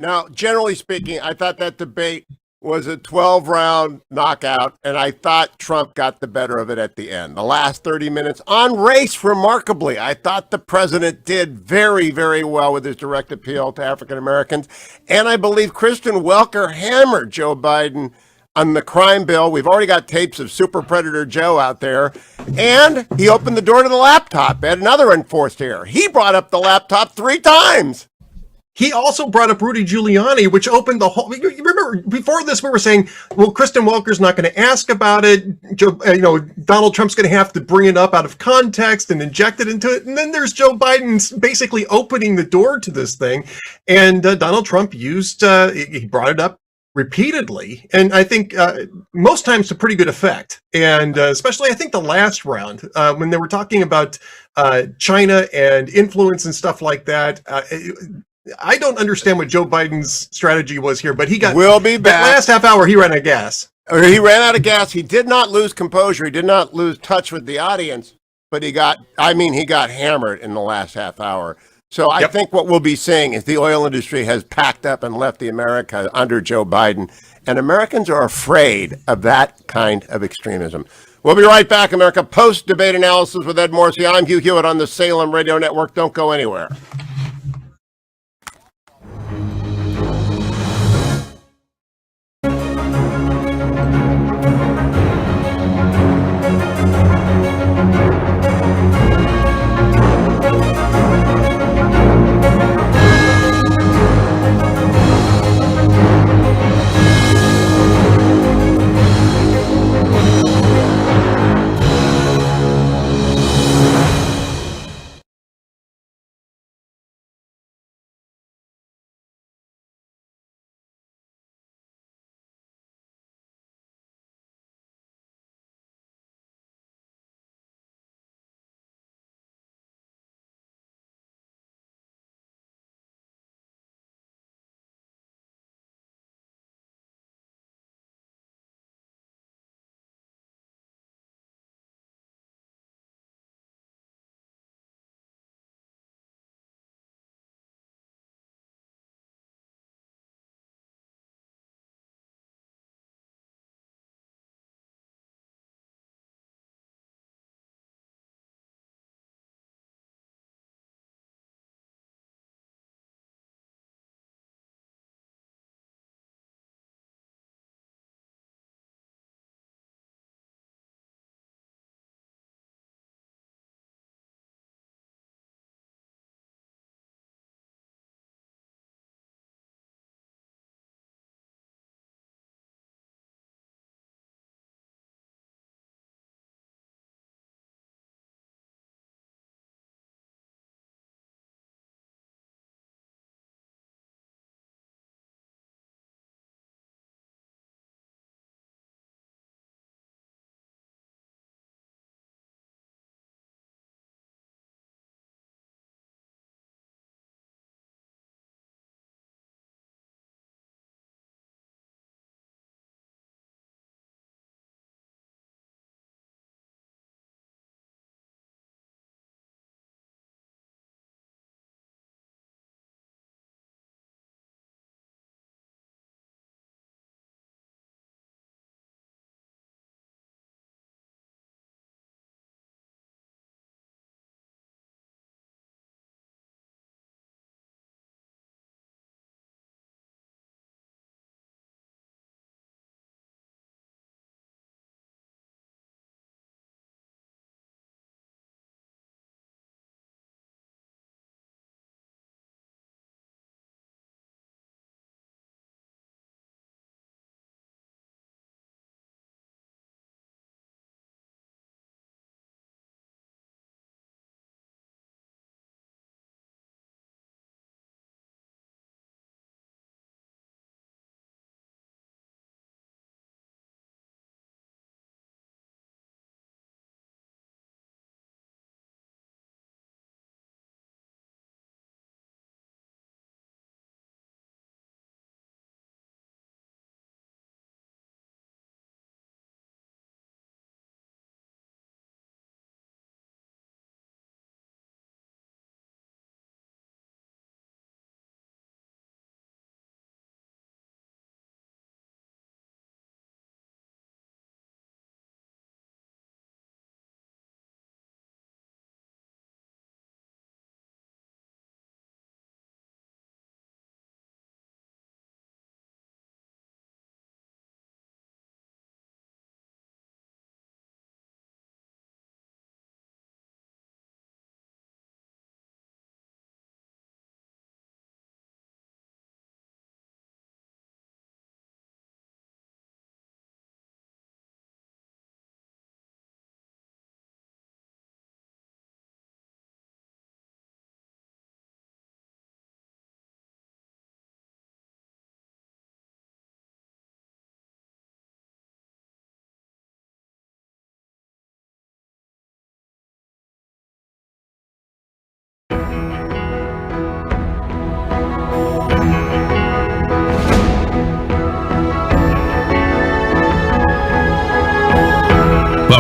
Now, generally speaking, I thought that debate was a 12-round knockout, and I thought Trump got the better of it at the end. The last 30 minutes on race, remarkably, I thought the president did very, very well with his direct appeal to African Americans, and I believe Kristen Welker hammered Joe Biden on the crime bill. We've already got tapes of Super Predator Joe out there, and he opened the door to the laptop at another enforced error. He brought up the laptop 3 times. He also brought up Rudy Giuliani, which opened the whole. You remember before this, we were saying, well, Kristen Welker's not going to ask about it. Donald Trump's going to have to bring it up out of context and inject it into it. And then there's Joe Biden basically opening the door to this thing. And Donald Trump he brought it up repeatedly. And I think most times to pretty good effect. And especially, I think the last round, when they were talking about China and influence and stuff like that. I don't understand what Joe Biden's strategy was here, but We'll be back. That last half hour, he ran out of gas. He ran out of gas. He did not lose composure. He did not lose touch with the audience, but he got hammered in the last half hour. So I think what we'll be seeing is the oil industry has packed up and left the America under Joe Biden, and Americans are afraid of that kind of extremism. We'll be right back, America. Post-debate analysis with Ed Morrissey. I'm Hugh Hewitt on the Salem Radio Network. Don't go anywhere.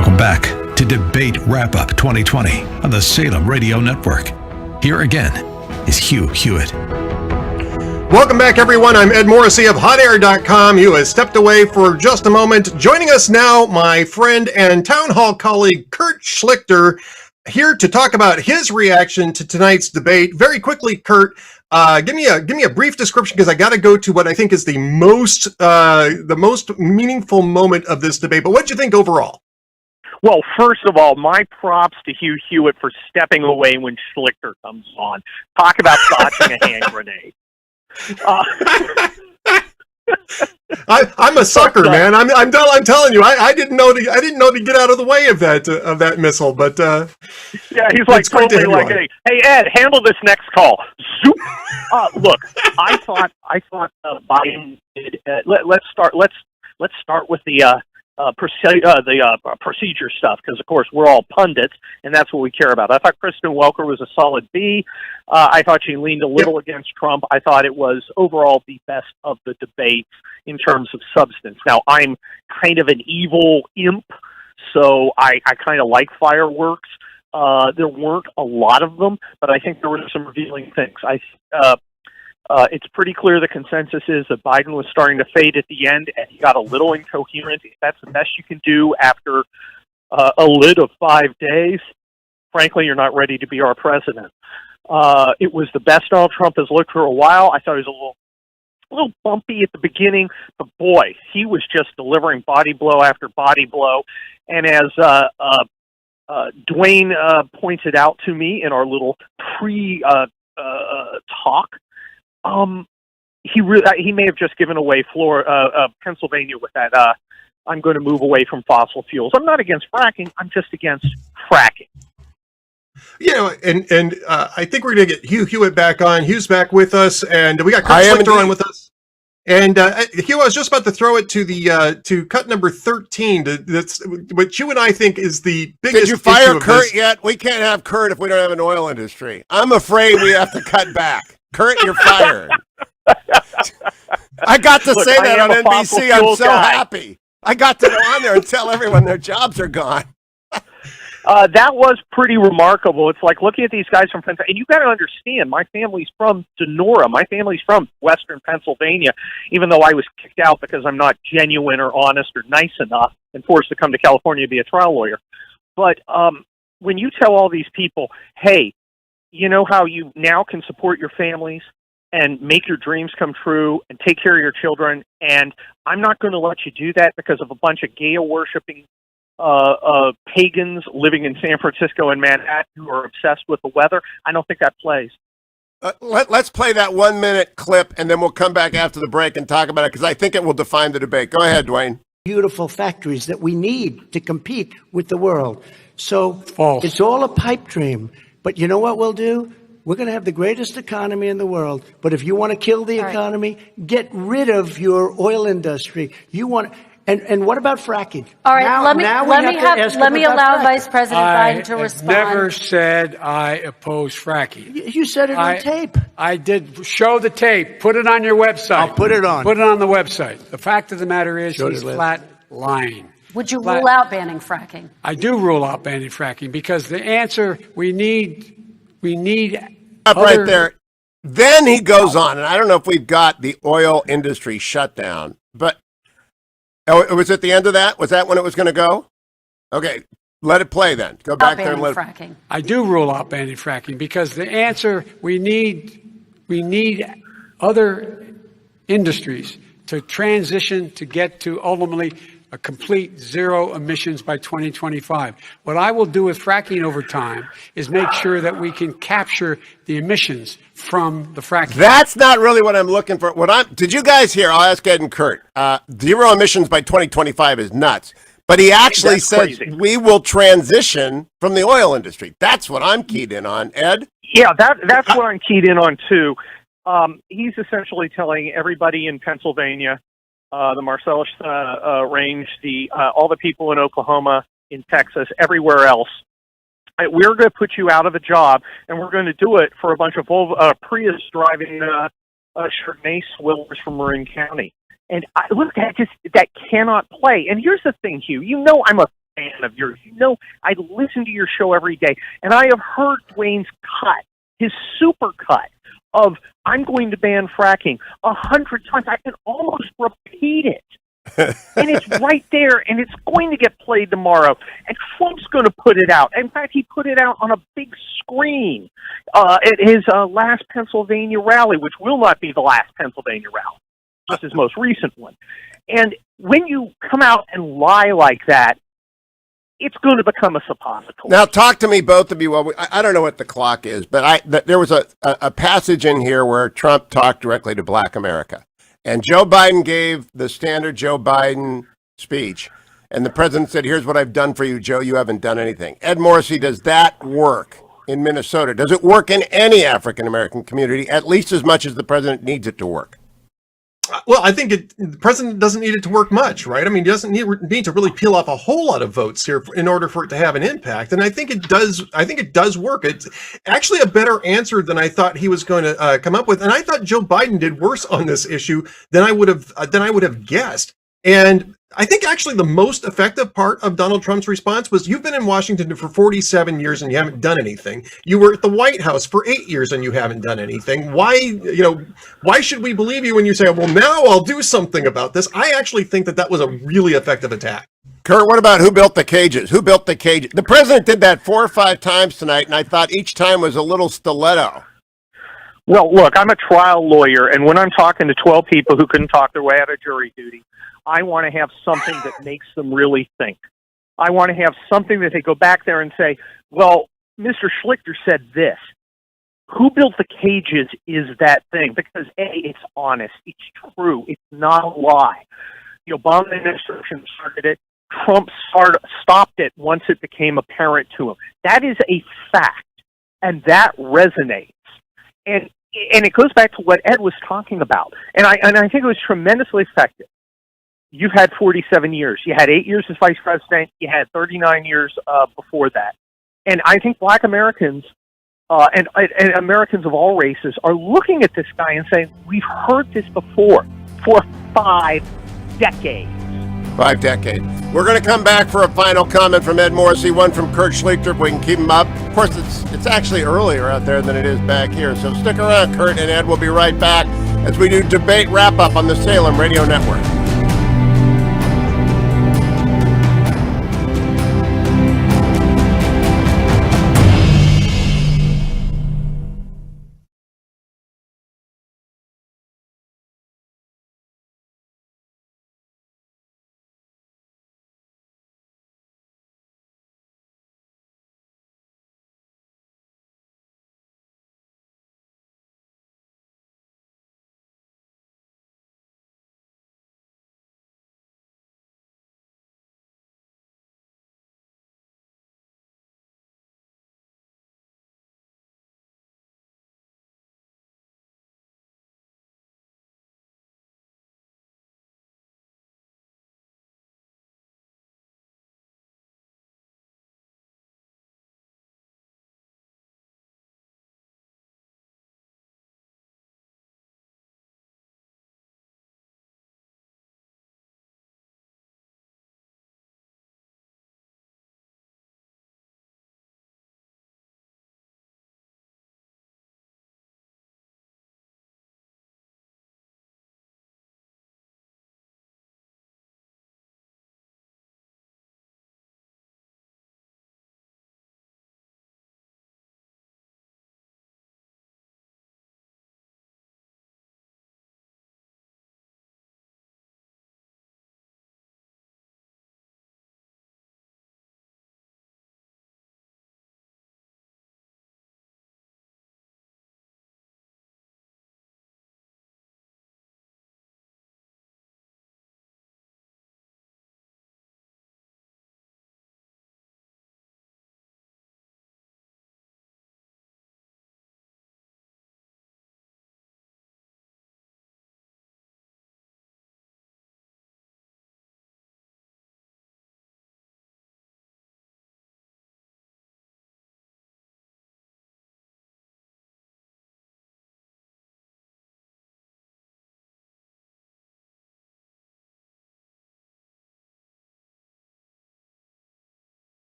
Welcome back to Debate Wrap-Up 2020 on the Salem Radio Network. Here again is Hugh Hewitt. Welcome back, everyone. I'm Ed Morrissey of HotAir.com. Hugh has stepped away for just a moment. Joining us now, my friend and town hall colleague, Kurt Schlichter, here to talk about his reaction to tonight's debate. Very quickly, Kurt, give me a brief description, because I got to go to what I think is the most meaningful moment of this debate. But what did you think overall? Well, first of all, my props to Hugh Hewitt for stepping away when Schlichter comes on. Talk about dodging a hand grenade. I'm a sucker, man. I'm telling you, I didn't know to get out of the way of that missile. But yeah, he's like totally like, hey Ed, handle this next call. Zoop. Look, I thought Biden did. Let's start with the procedure stuff, because of course we're all pundits and that's what we care about. I thought Kristen Welker was a solid B. I thought she leaned a little against Trump. I thought it was overall the best of the debates in terms of substance. Now, I'm kind of an evil imp, so I kind of like fireworks. There weren't a lot of them, but I think there were some revealing things. It's pretty clear the consensus is that Biden was starting to fade at the end, and he got a little incoherent. If that's the best you can do after a lid of 5 days, frankly, you're not ready to be our president. It was the best Donald Trump has looked for a while. I thought he was a little bumpy at the beginning, but boy, he was just delivering body blow after body blow. And as Dwayne pointed out to me in our little talk, he may have just given away Pennsylvania with that. I'm going to move away from fossil fuels. I'm not against fracking. I'm just against fracking. You know, and I think we're going to get Hugh Hewitt back on. Hugh's back with us, and we got Kurt Schlichter on with us. And Hugh, I was just about to throw it to cut number 13. That's what you and I think is the biggest. Did you fire Kurt yet? We can't have Kurt if we don't have an oil industry. I'm afraid we have to cut back. Kurt, you're fired. I got to say that on NBC. I'm so happy. I got to go on there and tell everyone their jobs are gone. That was pretty remarkable. It's like looking at these guys from Pennsylvania, and you got to understand, my family's from Sonora. My family's from Western Pennsylvania, even though I was kicked out because I'm not genuine or honest or nice enough and forced to come to California to be a trial lawyer. But when you tell all these people, hey, you know how you now can support your families and make your dreams come true and take care of your children, and I'm not going to let you do that because of a bunch of Gaia-worshipping pagans living in San Francisco and Manhattan who are obsessed with the weather. I don't think that plays. Let's play that 1 minute clip, and then we'll come back after the break and talk about it, because I think it will define the debate. Go ahead, Dwayne. Beautiful factories that we need to compete with the world. So False. It's all a pipe dream. But you know what we'll do? We're going to have the greatest economy in the world. But if you want to kill the economy, get rid of your oil industry. You want. And what about fracking? All right, let me allow Vice President Biden to respond. I never said I oppose fracking. You said it on tape. I did. Show the tape. Put it on your website. I'll put it on. Put it on the website. The fact of the matter is he's flat lying. Would you rule out banning fracking? I do rule out banning fracking, because the answer we need Up right there. Then he goes on, and I don't know if we've got the oil industry shut down, but it was at the end of that? Was that when it was going to go? Okay, let it play then. Go back there and let fracking. I do rule out banning fracking, because the answer we need other industries to transition to get to ultimately a complete zero emissions by 2025. What I will do with fracking over time is make sure that we can capture the emissions from the fracking. That's not really what I'm looking for. Did you guys hear? I'll ask Ed and Kurt. Zero emissions by 2025 is nuts. But he actually says we will transition from the oil industry. That's what I'm keyed in on. Ed? Yeah, that's what I'm keyed in on too. He's essentially telling everybody in Pennsylvania, the Marcellus Range, all the people in Oklahoma, in Texas, everywhere else, we're going to put you out of a job, and we're going to do it for a bunch of Prius driving Chardonnay swillers from Marin County. And that cannot play. And here's the thing, Hugh. You know I'm a fan of yours. You know, I listen to your show every day, and I have heard Dwayne's cut, his super cut of "I'm going to ban fracking" 100 times. I can almost repeat it. And it's right there, and it's going to get played tomorrow. And Trump's going to put it out. In fact, he put it out on a big screen at his last Pennsylvania rally, which will not be the last Pennsylvania rally, just his most recent one. And when you come out and lie like that, it's going to become a suppository. Now, talk to me, both of you. Well, I don't know what the clock is, but there was a passage in here where Trump talked directly to Black America. And Joe Biden gave the standard Joe Biden speech. And the president said, here's what I've done for you, Joe. You haven't done anything. Ed Morrissey, does that work in Minnesota? Does it work in any African-American community, at least as much as the president needs it to work? Well, I think the president doesn't need it to work much, right? I mean, he doesn't need to really peel off a whole lot of votes here in order for it to have an impact. And I think it does. I think it does work. It's actually a better answer than I thought he was going to come up with. And I thought Joe Biden did worse on this issue than I would have guessed. And I think actually the most effective part of Donald Trump's response was, you've been in Washington for 47 years and you haven't done anything. You were at the White House for 8 years and you haven't done anything. Why should we believe you when you say, well, now I'll do something about this? I actually think that was a really effective attack. Kurt, what about who built the cages? Who built the cages? The president did that 4 or 5 times tonight, and I thought each time was a little stiletto. Well, look, I'm a trial lawyer, and when I'm talking to 12 people who couldn't talk their way out of jury duty, I want to have something that makes them really think. I want to have something that they go back there and say, well, Mr. Schlichter said this. Who built the cages is that thing, because A, it's honest, it's true, it's not a lie. The Obama administration started it. Trump stopped it once it became apparent to him. That is a fact, and that resonates. And it goes back to what Ed was talking about, and I think it was tremendously effective. You've had 47 years. You had 8 years as vice president. You had 39 years before that. And I think Black Americans and Americans of all races are looking at this guy and saying, we've heard this before for 5 decades. 5 decades. We're going to come back for a final comment from Ed Morrissey, one from Kurt Schlichter, if we can keep him up. Of course, it's actually earlier out there than it is back here. So stick around, Kurt and Ed. We'll be right back as we do Debate Wrap-Up on the Salem Radio Network.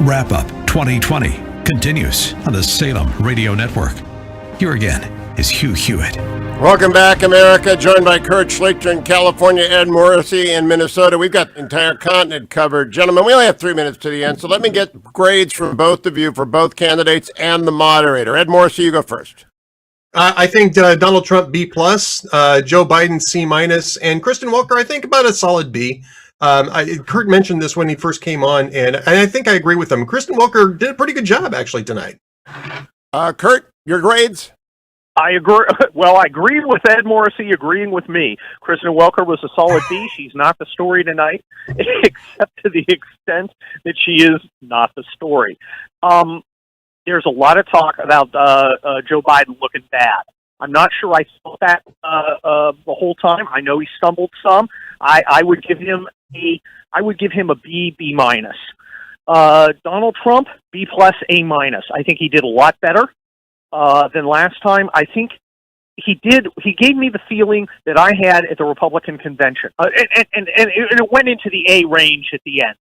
Wrap-Up 2020 continues on the Salem Radio Network. Here again is Hugh Hewitt. Welcome back, America. Joined by Kurt Schlichter in California, Ed Morrissey in Minnesota. We've got the entire continent covered. Gentlemen, we only have 3 minutes to the end, so let me get grades from both of you for both candidates and the moderator. Ed Morrissey, you go first. I think Donald Trump B+, Joe Biden C-, and Kristen Welker, I think about a solid B. Kurt mentioned this when he first came on, and I think I agree with him. Kristen Welker did a pretty good job, actually, tonight. Kurt, your grades? I agree. Well, I agree with Ed Morrissey agreeing with me. Kristen Welker was a solid B. She's not the story tonight, except to the extent that she is not the story. There's a lot of talk about Joe Biden looking bad. I'm not sure I felt that the whole time. I know he stumbled some. I would give him a B, B-. Donald Trump, B+, A-. I think he did a lot better than last time. I think he gave me the feeling that I had at the Republican convention. And it went into the A range at the end,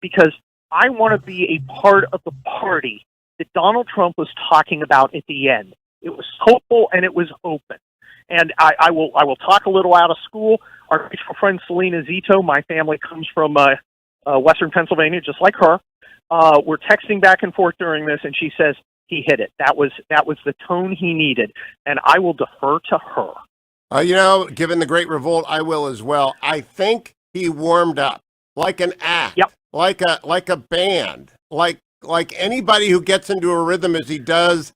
because I want to be a part of the party that Donald Trump was talking about at the end. It was hopeful and it was open. And I will talk a little out of school. Our mutual friend Selena Zito, my family comes from Western Pennsylvania, just like her. We're texting back and forth during this, and she says he hit it. That was the tone he needed, and I will defer to her. Given the great revolt, I will as well. I think he warmed up like an act, yep. like a band, like anybody who gets into a rhythm as he does.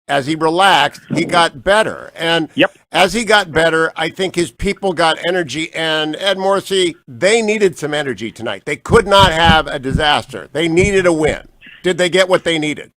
As he relaxed, he got better. And as he got better, I think his people got energy. And Ed Morrissey, they needed some energy tonight. They could not have a disaster. They needed a win. Did they get what they needed?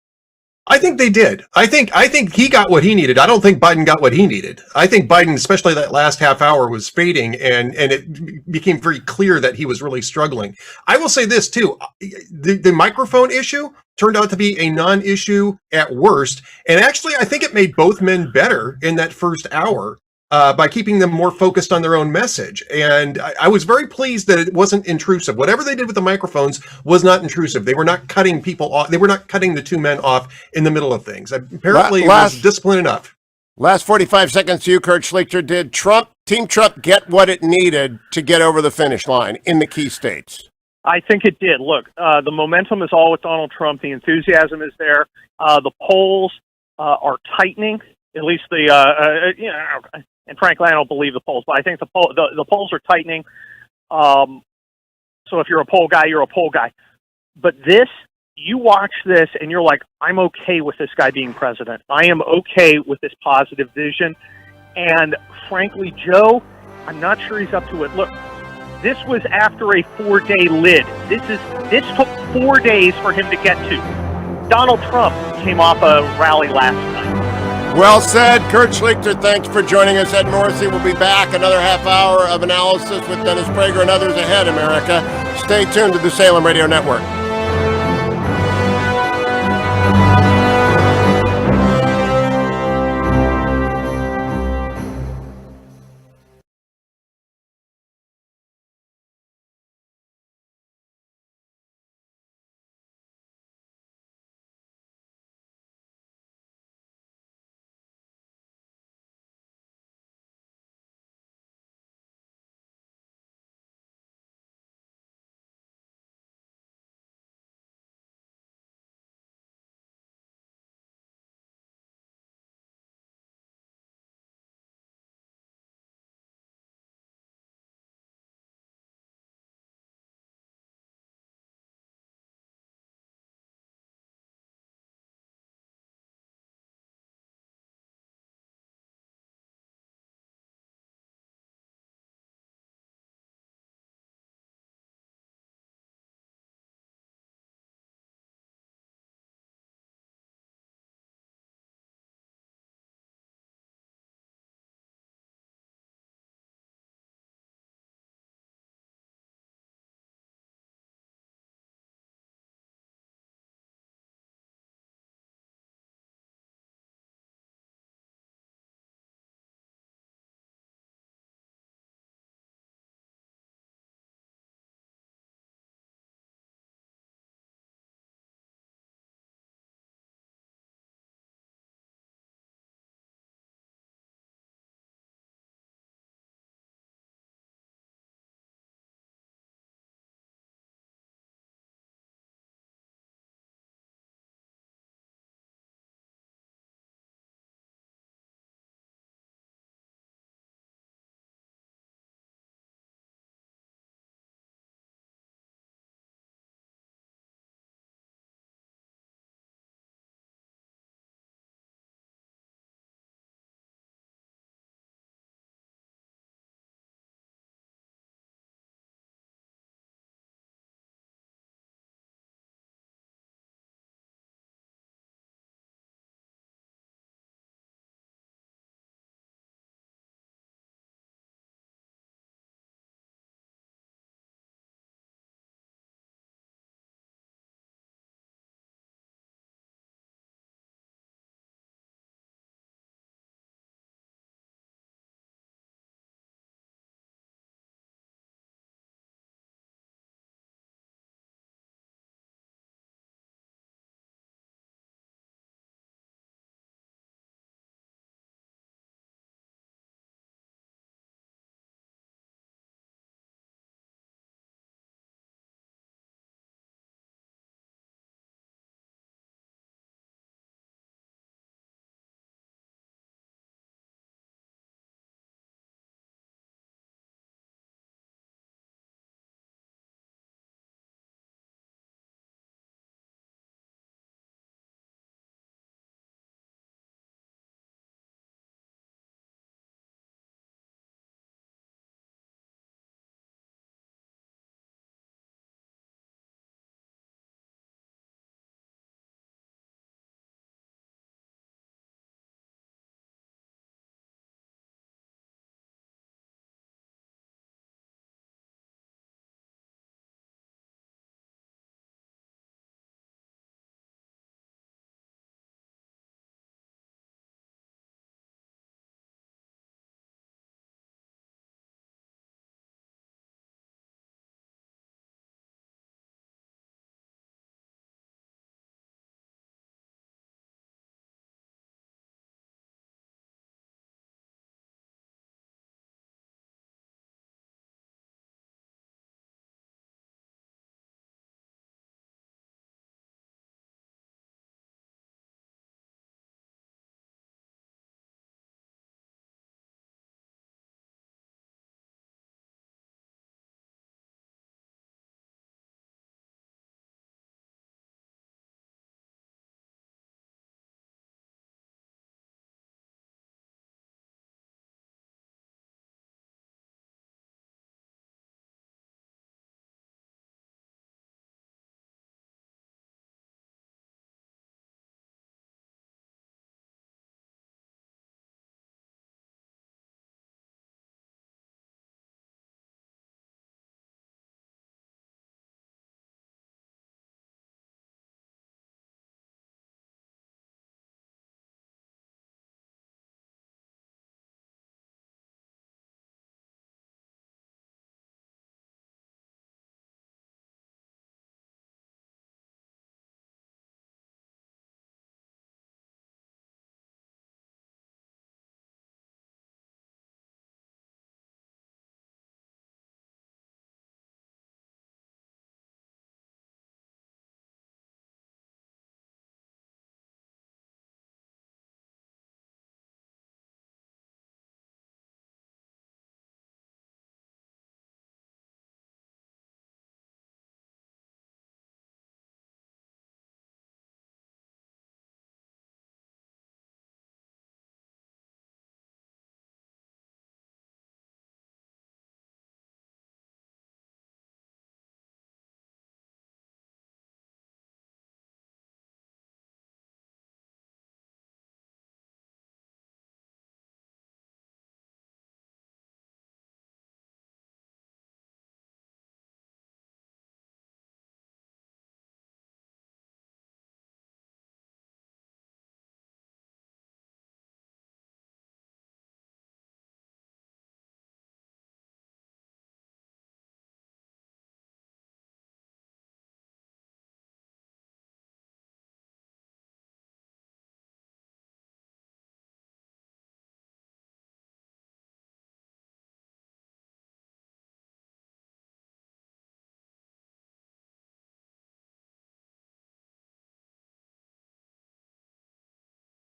I think they did. I think he got what he needed. I don't think Biden got what he needed. I think Biden, especially that last half hour, was fading, and it became very clear that he was really struggling. I will say this too: the microphone issue turned out to be a non-issue at worst, and actually, I think it made both men better in that first hour by keeping them more focused on their own message. And I was very pleased that it wasn't intrusive. Whatever they did with the microphones was not intrusive. They were not cutting people off. They were not cutting the two men off in the middle of things. Apparently, it was discipline enough. Last 45 seconds to you, Kurt Schlichter. Did Team Trump get what it needed to get over the finish line in the key states? I think it did. Look, the momentum is all with Donald Trump. The enthusiasm is there. The polls are tightening. At least and frankly, I don't believe the polls, but I think the polls are tightening. So if you're a poll guy, you're a poll guy. But you watch this and you're like, I'm okay with this guy being president. I am okay with this positive vision. And frankly, Joe, I'm not sure he's up to it. Look, this was after a 4-day lid. This took 4 days for him to get to. Donald Trump came off a rally last night. Well said. Kurt Schlichter, thanks for joining us. Ed Morrissey will be back. Another half hour of analysis with Dennis Prager and others ahead, America. Stay tuned to the Salem Radio Network.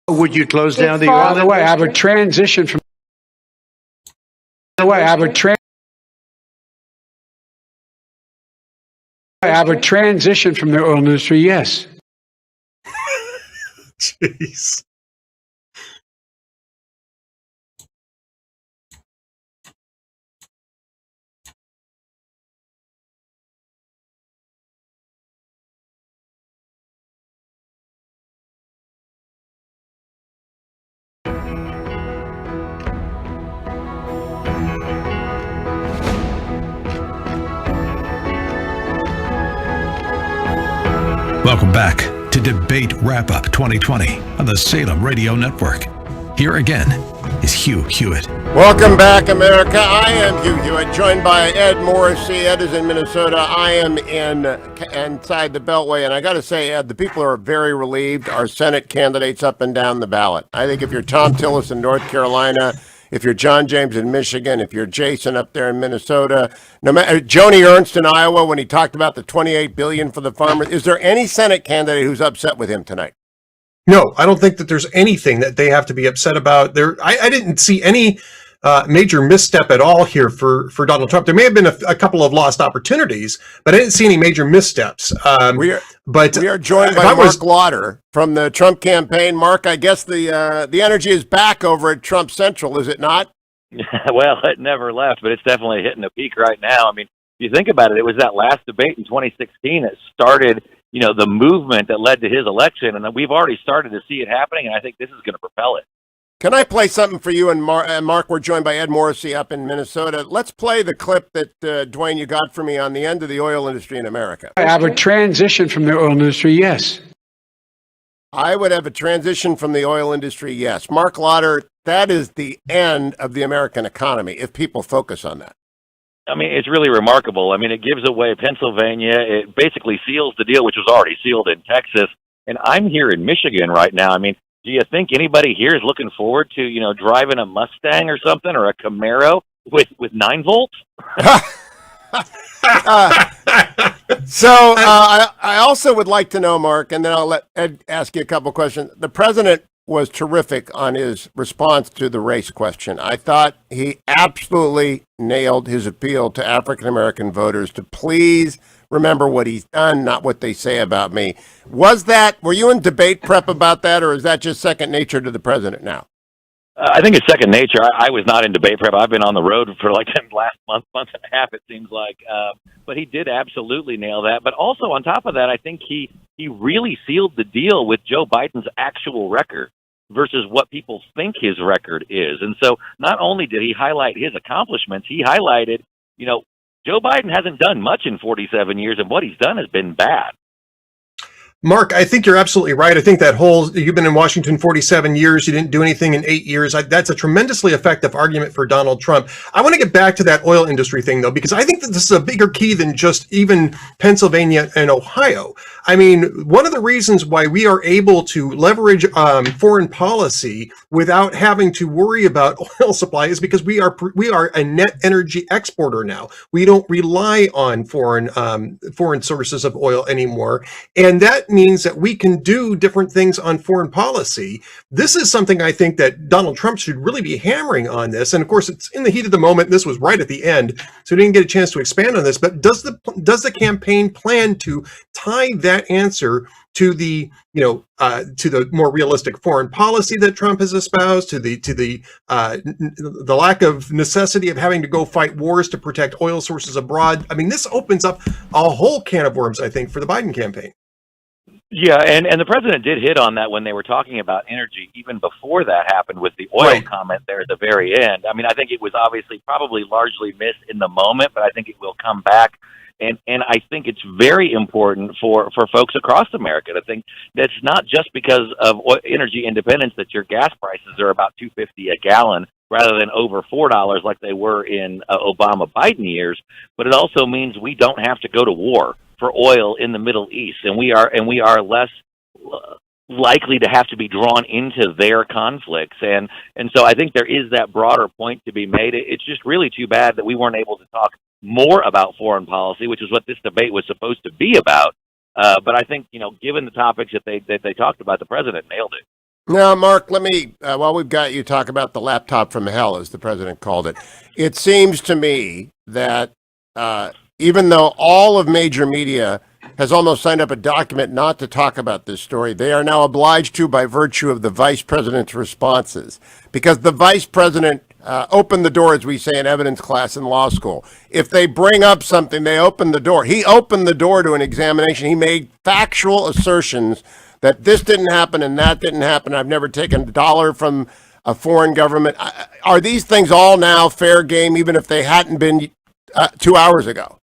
Would you close down the false. oil By the way, I have a industry? transition from. By the way, I have a transition from the oil industry. Yes. Jeez. Welcome back to Debate Wrap-Up 2020 on the Salem Radio Network. Here again is Hugh Hewitt. Welcome back, America. I am Hugh Hewitt, joined by Ed Morrissey. Ed is in Minnesota. I am inside the Beltway, and I got to say, Ed, the people are very relieved. Our Senate candidates up and down the ballot. I think if you're Tom Tillis in North Carolina, if you're John James in Michigan, if you're Jason up there in Minnesota, no matter Joni Ernst in Iowa when he talked about the $28 billion for the farmers, is there any Senate candidate who's upset with him tonight? No, I don't think that there's anything that they have to be upset about. I didn't see any major misstep at all here for Donald Trump. There may have been a couple of lost opportunities, but I didn't see any major missteps. We are joined by Mark Lauder from the Trump campaign. Mark, I guess the energy is back over at Trump Central, is it not? Well, it never left, but it's definitely hitting a peak right now. I mean, if you think about it, it was that last debate in 2016 that started, the movement that led to his election, and we've already started to see it happening, and I think this is going to propel it. Can I play something for you? And Mark, we're joined by Ed Morrissey up in Minnesota. Let's play the clip that, Dwayne, you got for me on the end of the oil industry in America. I have a transition from the oil industry. Yes. I would have a transition from the oil industry, yes. Mark Lauder, that is the end of the American economy, if people focus on that. I mean, it's really remarkable. I mean, it gives away Pennsylvania. It basically seals the deal, which was already sealed in Texas. And I'm here in Michigan right now. I mean, do you think anybody here is looking forward to, driving a Mustang or something, or a Camaro with 9 volts? I also would like to know, Mark, and then I'll let Ed ask you a couple questions. The president was terrific on his response to the race question. I thought he absolutely nailed his appeal to African-American voters to please remember what he's done, not what they say about me. Were you in debate prep about that, or is that just second nature to the president now? I think it's second nature. I was not in debate prep. I've been on the road for like the last month and a half, it seems like. But he did absolutely nail that. But also on top of that, I think he really sealed the deal with Joe Biden's actual record versus what people think his record is. And so not only did he highlight his accomplishments, he highlighted, Joe Biden hasn't done much in 47 years, and what he's done has been bad. Mark, I think you're absolutely right. I think you've been in Washington 47 years, you didn't do anything in 8 years. That's a tremendously effective argument for Donald Trump. I want to get back to that oil industry thing, though, because I think that this is a bigger key than just even Pennsylvania and Ohio. I mean, one of the reasons why we are able to leverage foreign policy without having to worry about oil supply is because we are a net energy exporter now. We don't rely on foreign sources of oil anymore, and that means that we can do different things on foreign policy. This is something I think that Donald Trump should really be hammering on this. And of course, it's in the heat of the moment. This was right at the end, so we didn't get a chance to expand on this. But does the campaign plan to tie that answer to the more realistic foreign policy that Trump has espoused, to the lack of necessity of having to go fight wars to protect oil sources abroad? I mean, this opens up a whole can of worms, I think, for the Biden campaign. Yeah, and the president did hit on that when they were talking about energy, even before that happened with the oil comment there at the very end. I mean, I think it was obviously probably largely missed in the moment, but I think it will come back. And I think it's very important for folks across America to think that's not just because of energy independence that your gas prices are about $2.50 a gallon rather than over $4 like they were in Obama-Biden years, but it also means we don't have to go to war for oil in the Middle East, and we are less likely to have to be drawn into their conflicts, and so I think there is that broader point to be made. It's just really too bad that we weren't able to talk more about foreign policy, which is what this debate was supposed to be about. But I think given the topics that they talked about, the president nailed it. Now, Mark, let me, while we've got you, talk about the laptop from hell, as the president called it. It seems to me that even though all of major media has almost signed up a document not to talk about this story, they are now obliged to by virtue of the vice president's responses. Because the vice president opened the door, as we say in evidence class in law school. If they bring up something, they open the door. He opened the door to an examination. He made factual assertions that this didn't happen and that didn't happen. I've never taken a dollar from a foreign government. Are these things all now fair game, even if they hadn't been 2 hours ago?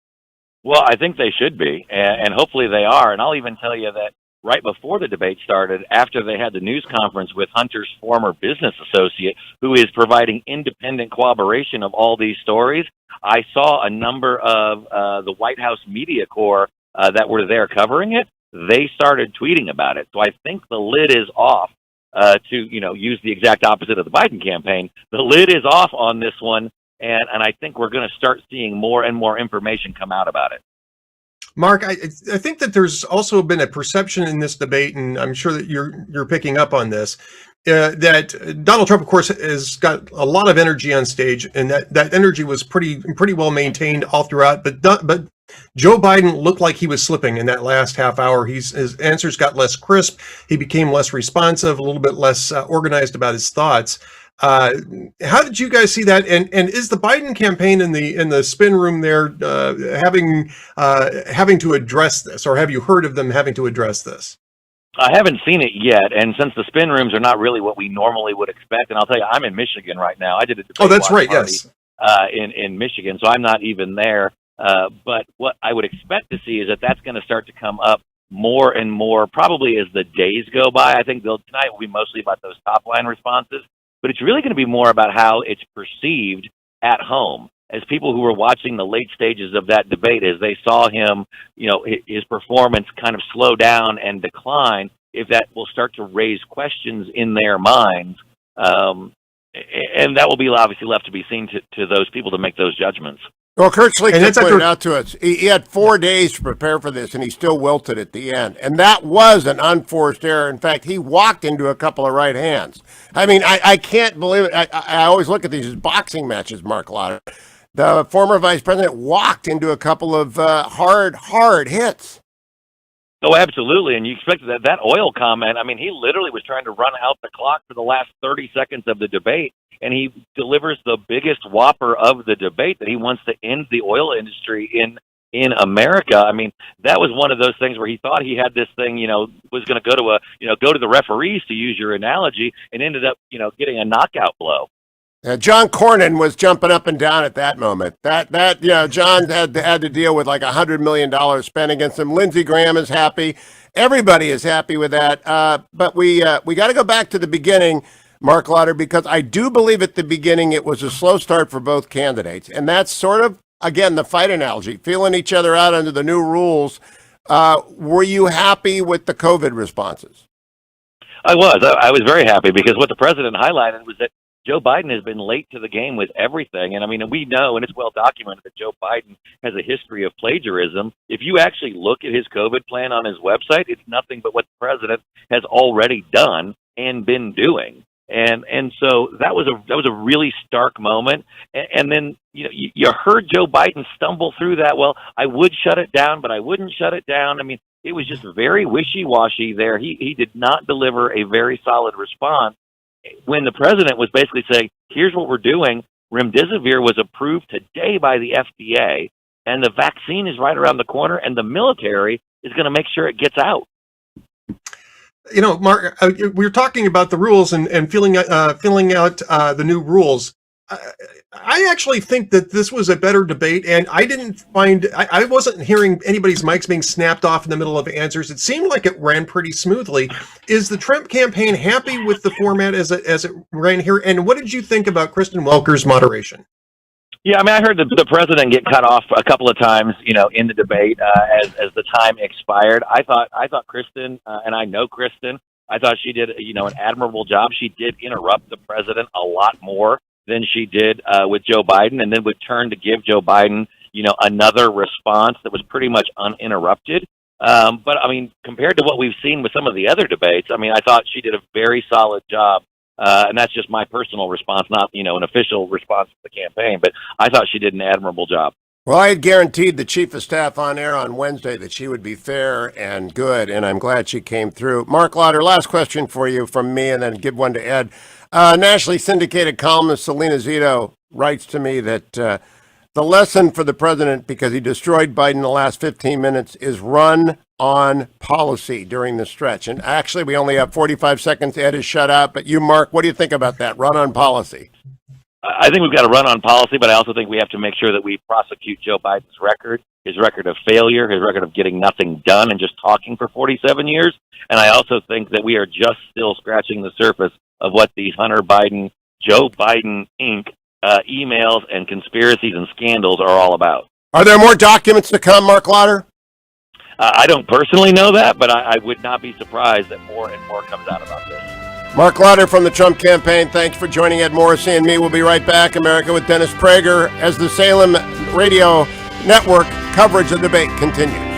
Well, I think they should be, and hopefully they are. And I'll even tell you that right before the debate started, after they had the news conference with Hunter's former business associate, who is providing independent corroboration of all these stories, I saw a number of the White House media corps that were there covering it. They started tweeting about it. So I think the lid is off, to use the exact opposite of the Biden campaign. The lid is off on this one. And I think we're going to start seeing more and more information come out about it. Mark, I think that there's also been a perception in this debate, and I'm sure that you're picking up on this, that Donald Trump, of course, has got a lot of energy on stage, and that energy was pretty well maintained all throughout. But Joe Biden looked like he was slipping in that last half hour. His answers got less crisp. He became less responsive, a little bit less organized about his thoughts. How did you guys see that? And is the Biden campaign in the spin room there having to address this, or have you heard of them having to address this? I haven't seen it yet, and since the spin rooms are not really what we normally would expect, and I'll tell you, I'm in Michigan right now. I did a debate that's right, party, yes, in Michigan, so I'm not even there. But what I would expect to see is that that's going to start to come up more and more, probably as the days go by. I think tonight will be mostly about those top line responses. But it's really going to be more about how it's perceived at home. As people who were watching the late stages of that debate, as they saw him, his performance kind of slow down and decline, if that will start to raise questions in their minds. And that will be obviously left to be seen to those people to make those judgments. Well, Kurt Schlichter pointed out to us, he had 4 days to prepare for this, and he still wilted at the end. And that was an unforced error. In fact, he walked into a couple of right hands. I mean, I can't believe it. I always look at these as boxing matches, Mark Lauder. The former vice president walked into a couple of hard hits. Oh, absolutely. And you expected that oil comment. I mean, he literally was trying to run out the clock for the last 30 seconds of the debate. And he delivers the biggest whopper of the debate that he wants to end the oil industry in America. I mean, that was one of those things where he thought he had this thing, was going to go to the referees, to use your analogy, and ended up, getting a knockout blow. John Cornyn was jumping up and down at that moment. John had to deal with like $100 million spent against him. Lindsey Graham is happy. Everybody is happy with that. But we got to go back to the beginning, Mark Lauder, because I do believe at the beginning it was a slow start for both candidates. And that's sort of, again, the fight analogy, feeling each other out under the new rules. Were you happy with the COVID responses? I was. I was very happy because what the president highlighted was that Joe Biden has been late to the game with everything. And I mean, we know, and it's well documented, that Joe Biden has a history of plagiarism. If you actually look at his COVID plan on his website, it's nothing but what the president has already done and been doing. And so that was a really stark moment. And then, you heard Joe Biden stumble through that. Well, I would shut it down, but I wouldn't shut it down. I mean, it was just very wishy-washy there. He did not deliver a very solid response when the president was basically saying, here's what we're doing. Remdesivir was approved today by the FDA, and the vaccine is right around the corner, and the military is going to make sure it gets out. Mark, we were talking about the rules and filling out the new rules. I actually think that this was a better debate, and I wasn't hearing anybody's mics being snapped off in the middle of answers. It seemed like it ran pretty smoothly. Is the Trump campaign happy with the format as it ran here? And what did you think about Kristen Welker's moderation? Yeah, I mean, I heard the president get cut off a couple of times, in the debate as the time expired. I thought Kristen, and I know Kristen, I thought she did, an admirable job. She did interrupt the president a lot more than she did with Joe Biden, and then would turn to give Joe Biden, another response that was pretty much uninterrupted. But I mean, compared to what we've seen with some of the other debates, I mean, I thought she did a very solid job. And that's just my personal response, not, an official response to the campaign. But I thought she did an admirable job. Well, I had guaranteed the chief of staff on air on Wednesday that she would be fair and good, and I'm glad she came through. Mark Lauder, last question for you from me, and then give one to Ed. Nationally syndicated columnist Selena Zito writes to me that the lesson for the president, because he destroyed Biden the last 15 minutes, is run on policy during the stretch. And actually, we only have 45 seconds. Ed is shut out. But you, Mark, what do you think about that? Run on policy. I think we've got to run on policy, but I also think we have to make sure that we prosecute Joe Biden's record, his record of failure, his record of getting nothing done and just talking for 47 years. And I also think that we are just still scratching the surface of what the Hunter Biden, Joe Biden, Inc. Emails and conspiracies and scandals are all about. Are there more documents to come, Mark Lauder? I don't personally know that, but I would not be surprised that more and more comes out about this. Mark Lauder from the Trump campaign, thanks for joining Ed Morrissey and me. We'll be right back, America with Dennis Prager, as the Salem Radio Network coverage of the debate continues.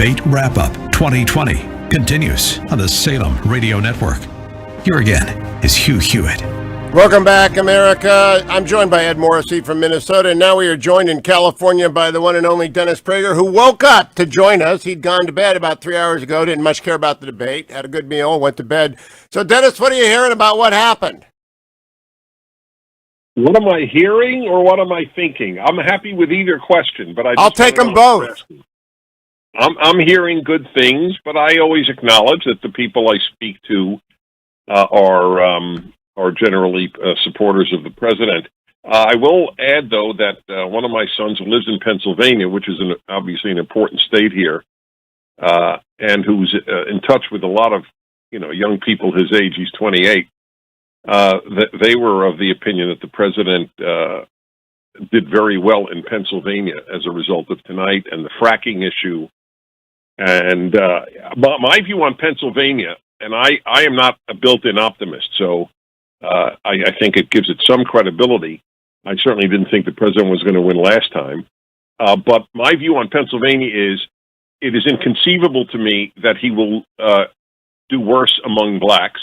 Debate Wrap-Up 2020 continues on the Salem Radio Network. Here again is Hugh Hewitt. Welcome back, America. I'm joined by Ed Morrissey from Minnesota, and now we are joined in California by the one and only Dennis Prager, who woke up to join us. He'd gone to bed about 3 hours ago, didn't much care about the debate, had a good meal, went to bed. So, Dennis, what are you hearing about what happened? What am I hearing or what am I thinking? I'm happy with either question, but I'll take them both. I'm hearing good things, but I always acknowledge that the people I speak to are generally supporters of the president. I will add, though, that one of my sons who lives in Pennsylvania, which is obviously an important state here, and who's in touch with a lot of young people his age. He's 28. They were of the opinion that the president did very well in Pennsylvania as a result of tonight and the fracking issue. And my view on Pennsylvania, and I am not a built-in optimist, so I think it gives it some credibility. I certainly didn't think the president was going to win last time. But my view on Pennsylvania is it is inconceivable to me that he will do worse among blacks.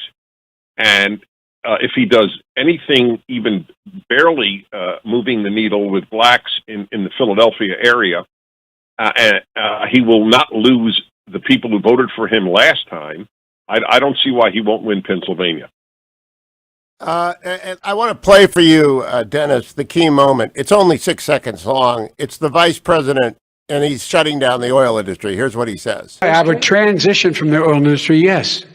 And if he does anything even barely moving the needle with blacks in the Philadelphia area, he will not lose the people who voted for him last time. I don't see why he won't win Pennsylvania. And I want to play for you, Dennis, the key moment. It's only 6 seconds long. It's the vice president, and he's shutting down the oil industry. Here's what he says. I would transition from the oil industry, yes.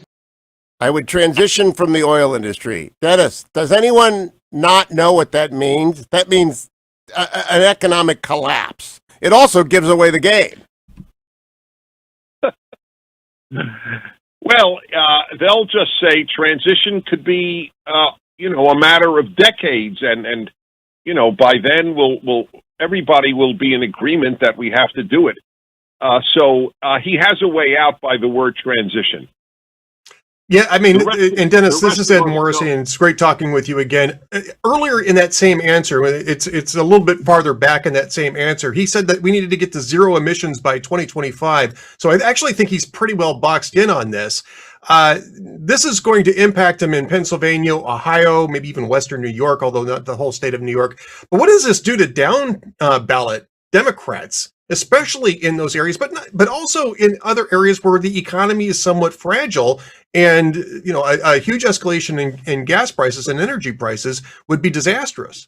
I would transition from the oil industry. Dennis, does anyone not know what that means? That means an economic collapse. It also gives away the game. Well, they'll just say transition could be, a matter of decades, and by then everybody will be in agreement that we have to do it. So he has a way out by the word transition. Yeah, I mean, and Dennis, this is Ed Morrissey, and it's great talking with you again. Earlier in that same answer, it's a little bit farther back in that same answer, he said that we needed to get to zero emissions by 2025. So I actually think he's pretty well boxed in on this. This is going to impact him in Pennsylvania, Ohio, maybe even Western New York, although not the whole state of New York. But what does this do to down ballot Democrats, especially in those areas, but also in other areas where the economy is somewhat fragile, and a huge escalation in gas prices and energy prices would be disastrous.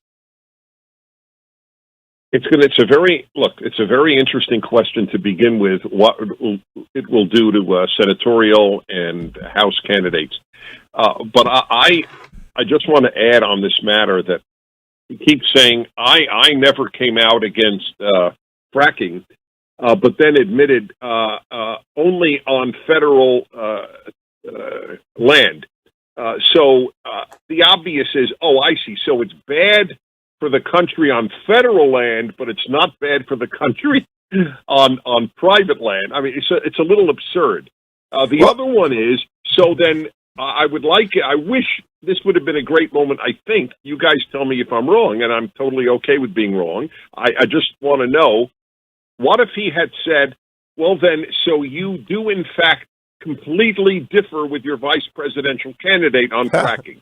It's a very interesting question to begin with. What it will do to senatorial and House candidates, but I just want to add on this matter that he keeps saying I never came out against fracking, but then admitted only on federal land. So the obvious is, I see. So it's bad for the country on federal land, but it's not bad for the country on private land. I mean, it's a little absurd. The other one is, so then I wish this would have been a great moment. I think you guys tell me if I'm wrong, and I'm totally okay with being wrong. I just want to know, what if he had said, well, then, so you do, in fact, completely differ with your vice presidential candidate on fracking?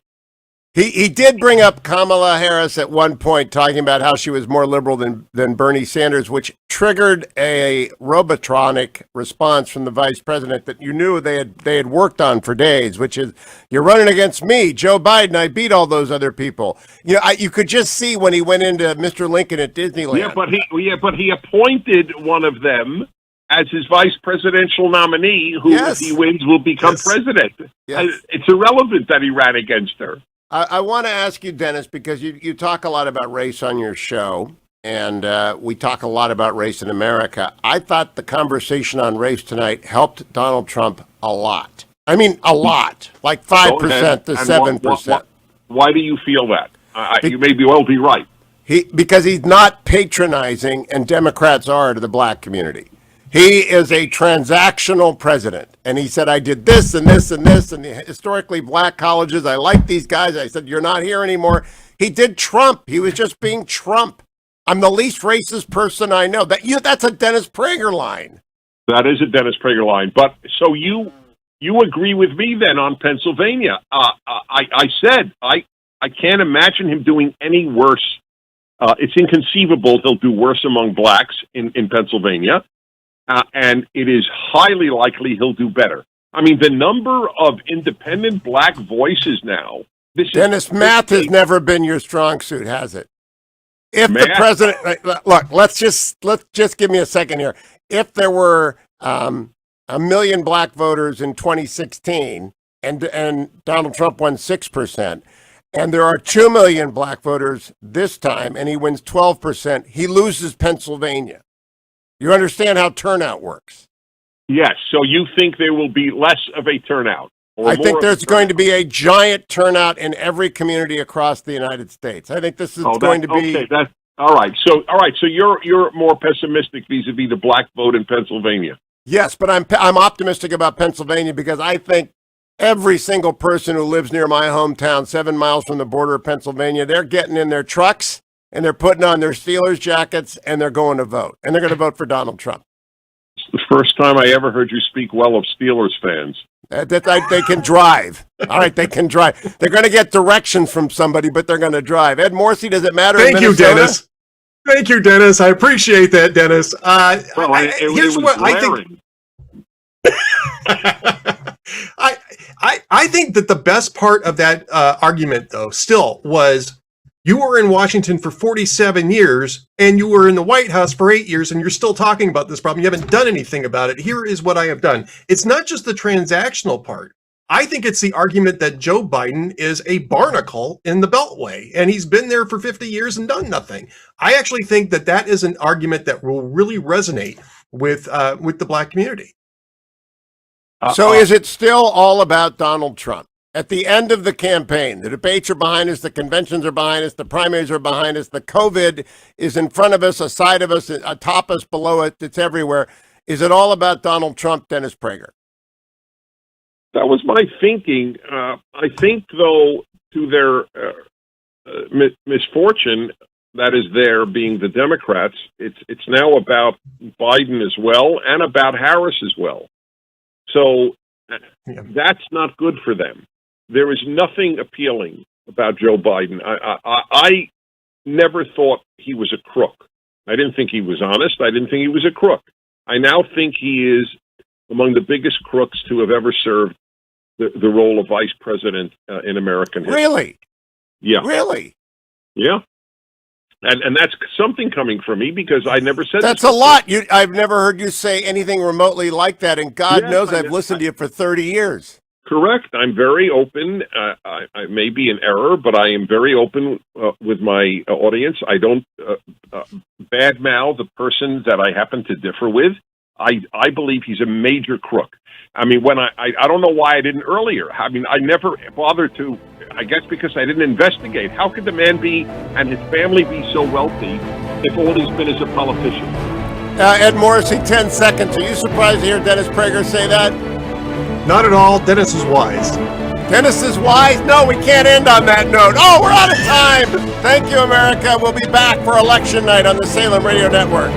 He did bring up Kamala Harris at one point, talking about how she was more liberal than Bernie Sanders, which triggered a robotronic response from the vice president that you knew they had worked on for days, which is, you're running against me, Joe Biden. I beat all those other people. You could just see when he went into Mr. Lincoln at Disneyland. But he appointed one of them as his vice presidential nominee, who, if he wins, will become president. Yes. It's irrelevant that he ran against her. I want to ask you, Dennis, because you talk a lot about race on your show, and we talk a lot about race in America. I thought the conversation on race tonight helped Donald Trump a lot. I mean, a lot, like 5% to 7%. Why do you feel that? You may well be right. Because he's not patronizing, and Democrats are, to the black community. He is a transactional president. And he said, I did this and this and this, and the historically black colleges, I like these guys. I said, you're not here anymore. He did Trump. He was just being Trump. I'm the least racist person I know. That's a Dennis Prager line. That is a Dennis Prager line. But so you agree with me then on Pennsylvania? I said I can't imagine him doing any worse. It's inconceivable he'll do worse among blacks in Pennsylvania, and it is highly likely he'll do better. I mean, the number of independent black voices now. Dennis, math has never been your strong suit, has it? If math, the president, look, let's just give me a second here. If there were 1 million black voters in 2016, and Donald Trump won 6%, and there are 2 million black voters this time, and he wins 12%, he loses Pennsylvania. You understand how turnout works? Yes. So you think there will be less of a turnout? I think there's going to be a giant turnout in every community across the United States. I think this is going to be. Okay, that's all right. So you're more pessimistic vis-a-vis the black vote in Pennsylvania. Yes, but I'm optimistic about Pennsylvania because I think every single person who lives near my hometown, 7 miles from the border of Pennsylvania, they're getting in their trucks and they're putting on their Steelers jackets and they're going to vote. And they're going to vote for Donald Trump. It's the first time I ever heard you speak well of Steelers fans. They can drive. All right, they can drive. They're going to get directions from somebody, but they're going to drive. Ed Morrissey, does it matter? Thank you, Dennis. Thank you, Dennis. I appreciate that, Dennis. Here's what I think. I think that the best part of that argument, though, still was you were in Washington for 47 years and you were in the White House for 8 years and you're still talking about this problem. You haven't done anything about it. Here is what I have done. It's not just the transactional part. I think it's the argument that Joe Biden is a barnacle in the Beltway and he's been there for 50 years and done nothing. I actually think that that is an argument that will really resonate with the black community. So is it still all about Donald Trump? At the end of the campaign, the debates are behind us, the conventions are behind us, the primaries are behind us, the COVID is in front of us, aside of us, atop us, below it, it's everywhere. Is it all about Donald Trump, Dennis Prager? That was my thinking. I think, though, to their misfortune, that is there being the Democrats, it's now about Biden as well and about Harris as well. So that's not good for them. There is nothing appealing about Joe Biden. I never thought he was a crook. I didn't think he was honest. I didn't think he was a crook. I now think he is among the biggest crooks to have ever served the role of vice president in American history. Really? Yeah. Really? Yeah. And that's something coming from me because I never said that's this a lot. I've never heard you say anything remotely like that, and God knows I've listened to you for 30 years. Correct. I'm very open. I may be in error, but I am very open with my audience. I don't badmouth the person that I happen to differ with. I believe he's a major crook. I mean, when I don't know why I didn't earlier. I mean, I never bothered to, I guess because I didn't investigate. How could the man be and his family be so wealthy if all he's been is a politician? Ed Morrissey, 10 seconds. Are you surprised to hear Dennis Prager say that? Not at all. Dennis is wise. Dennis is wise? No, we can't end on that note. Oh, we're out of time. Thank you, America. We'll be back for election night on the Salem Radio Network.